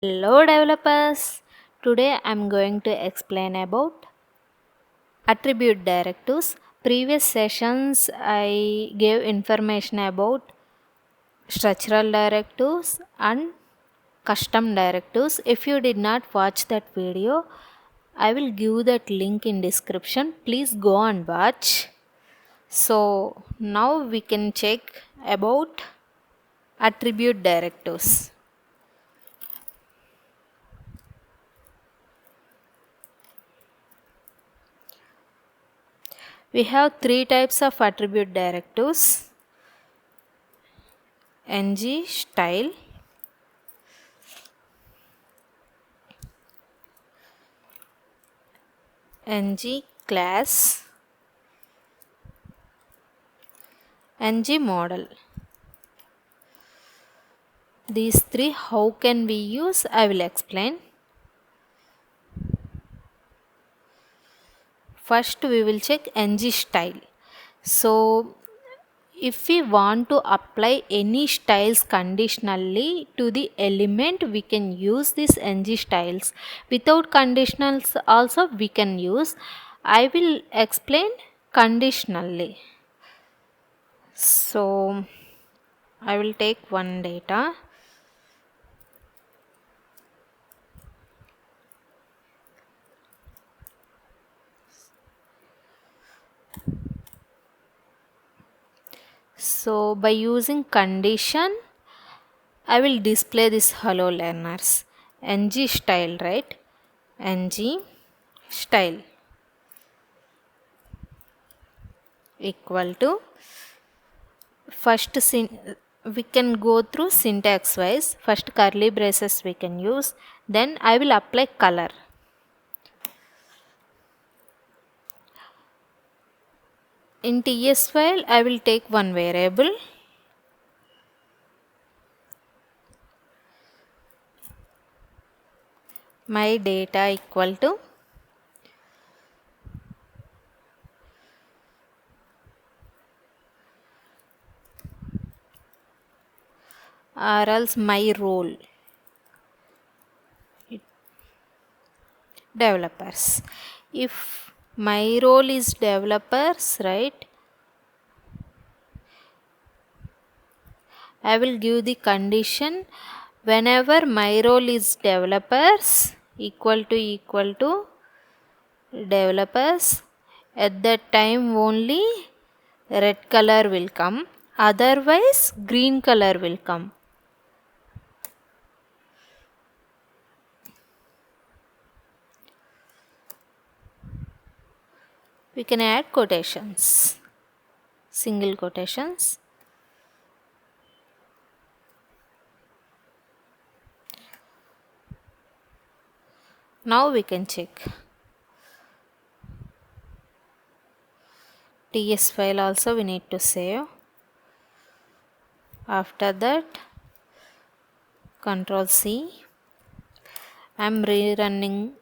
Hello developers, today I'm going to explain about attribute directives. Previous sessions I gave information about structural directives and custom directives. If you did not watch that video, I will give that link in description. Please go and watch. So now we can check about attribute directives. We have three types of attribute directives: ng style, ng class, ng model. These three how can we use, I will explain. First we will check ng style. So if we want to apply any styles conditionally to the element, we can use these ng styles. Without conditionals also we can use. I will explain conditionally. So I will take one data. So by using condition, I will display this hello learners. ng style, right? ng style equal to, first we can go through syntax wise. First curly braces we can use. Then I will apply color. In ts file I will take one variable. My data equal to or else my role developers. If my role is developers, right, I will give the condition whenever my role is developers equal to developers, at that time only red color will come, otherwise green color will come. We can add quotations, single quotations. Now we can check. TS file also we need to save. After that, Control C. I am rerunning.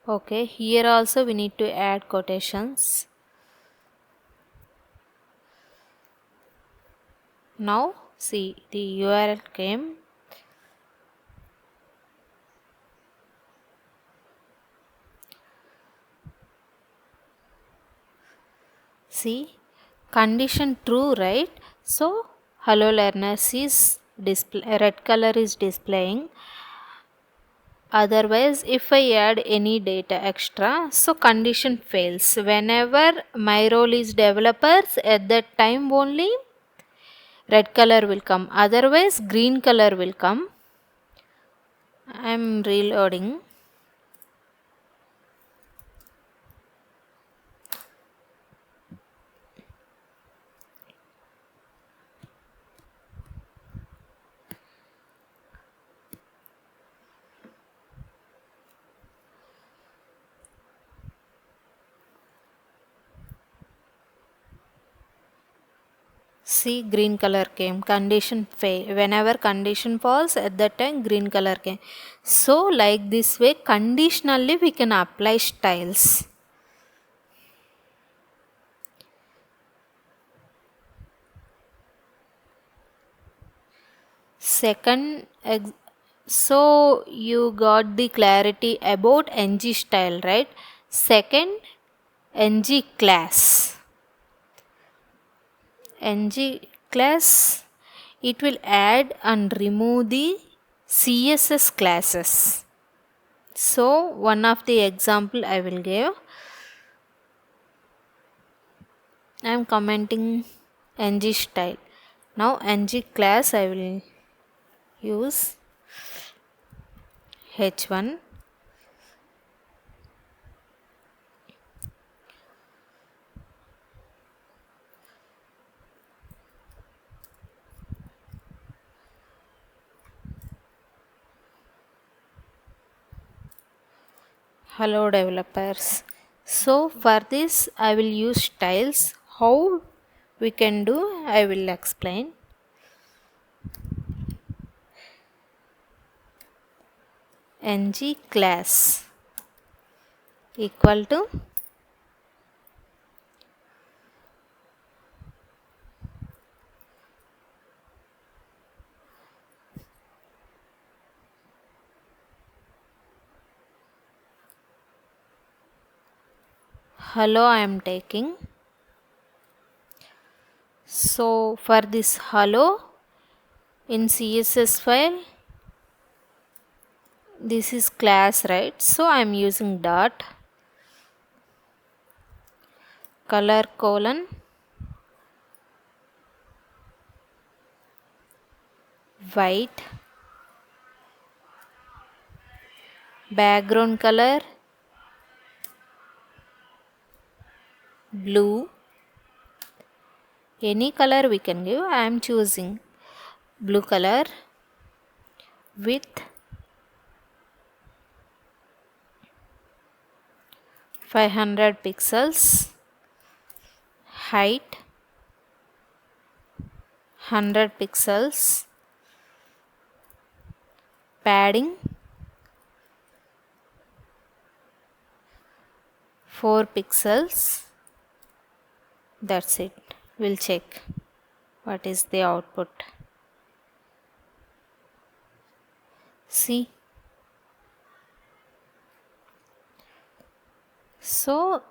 Okay, here also we need to add quotations. Now see, the URL came. See, condition true, right? So hello learners is red color is displaying. Otherwise if I add any data extra, so condition fails. Whenever my role is developers, at that time only red color will come, otherwise green color will come. I am reloading. See, green color came. Condition fail. Whenever condition falls, at that time green color came. So like this way, conditionally we can apply styles. Second, so you got the clarity about ng style, right? Second, ng class. ng class, it will add and remove the css classes. So one of the example I will give. I am commenting ng style. Now ng class I will use h1. Hello developers. So for this I will use styles. How we can do, I will explain. ng class equal to hello I am taking. So for this hello in css file, this is class, right? So I am using dot color colon white, background color blue, any color we can give. I am choosing blue color with 500 pixels, height 100 pixels, padding 4 pixels. That's it. We'll check what is the output. See, so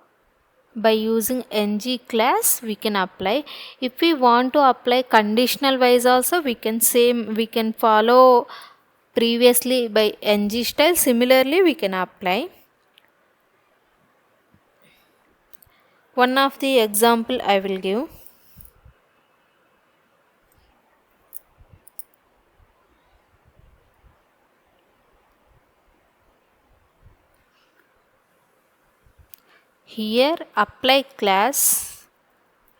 by using ng class we can apply. If we want to apply conditional wise also, we can follow previously by ng style. Similarly we can apply. One of the example I will give. Here apply class,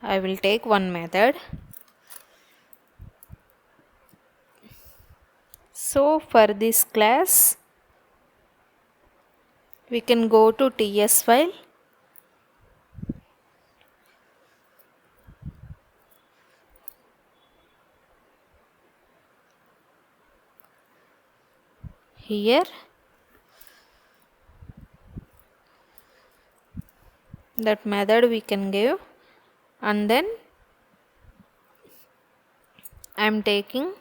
I will take one method. So for this class we can go to ts file, here that method we can give, and then I am taking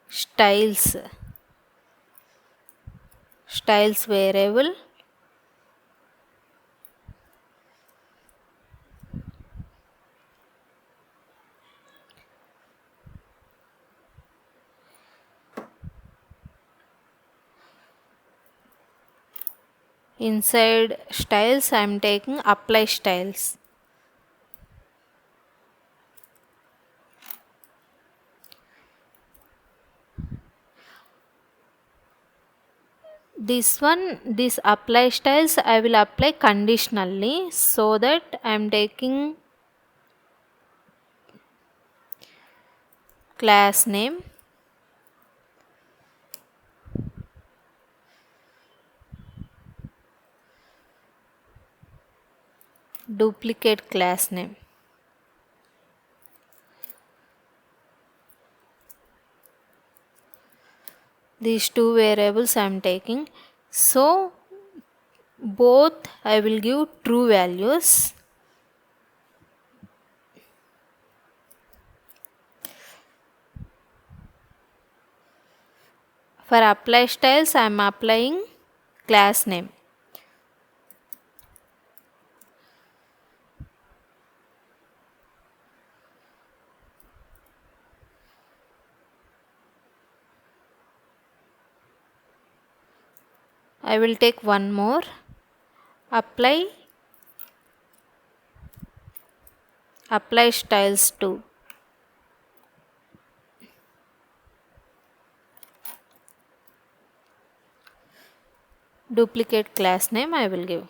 styles variable, inside styles I am taking apply styles. This apply styles I will apply conditionally, so that I am taking class name, duplicate class name, these two variables I am taking. So both I will give true values. For apply styles I am applying class name. I will take one more. Apply styles to. Duplicate class name I will give.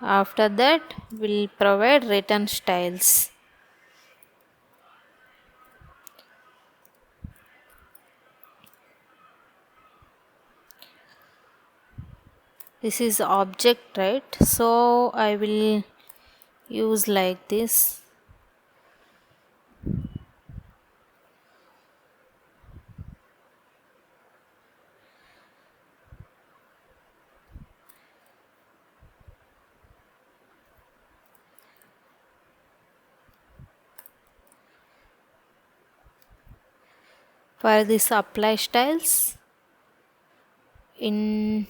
After that we'll provide return styles. This is object, right? So I will use like this. For this apply styles, in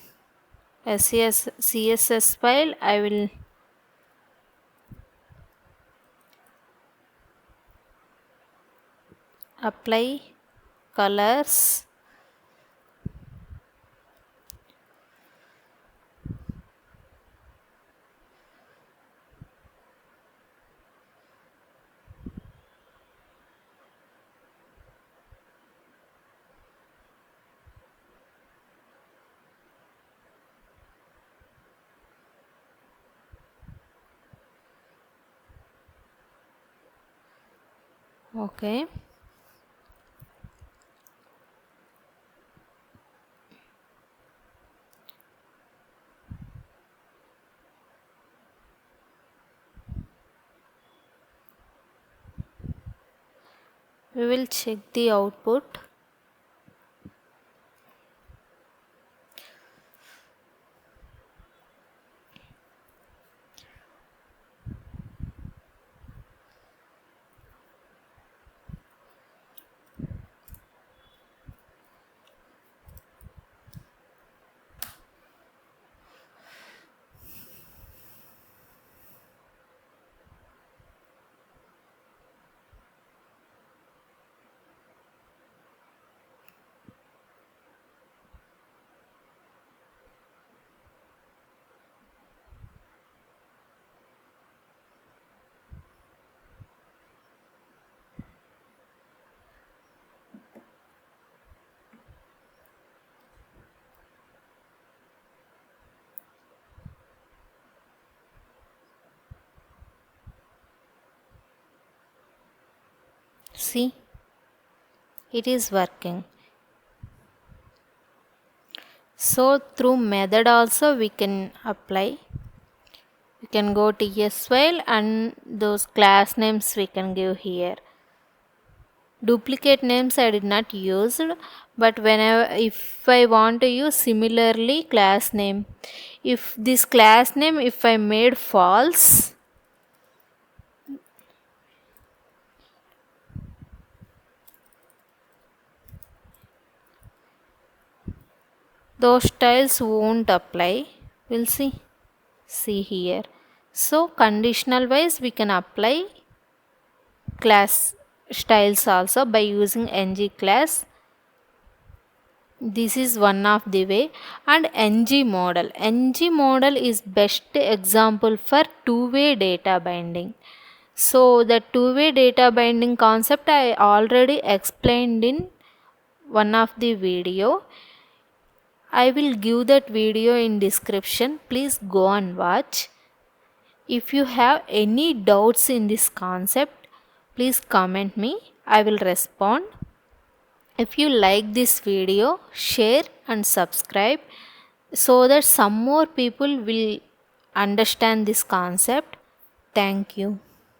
CSS file I will apply colors. Okay. We will check the output. See, it is working. So through method also we can apply. You can go to TS file and those class names we can give here. Duplicate names I did not use, but whenever if I want to use similarly class name, if this class name if I made false, those styles won't apply. We'll see here. So conditional wise we can apply class styles also by using ng class. This is one of the way. And ng model is best example for two-way data binding. So the two-way data binding concept I already explained in one of the video. I will give that video in description. Please go and watch. If you have any doubts in this concept, please comment me. I will respond. If you like this video, share and subscribe so that some more people will understand this concept. Thank you.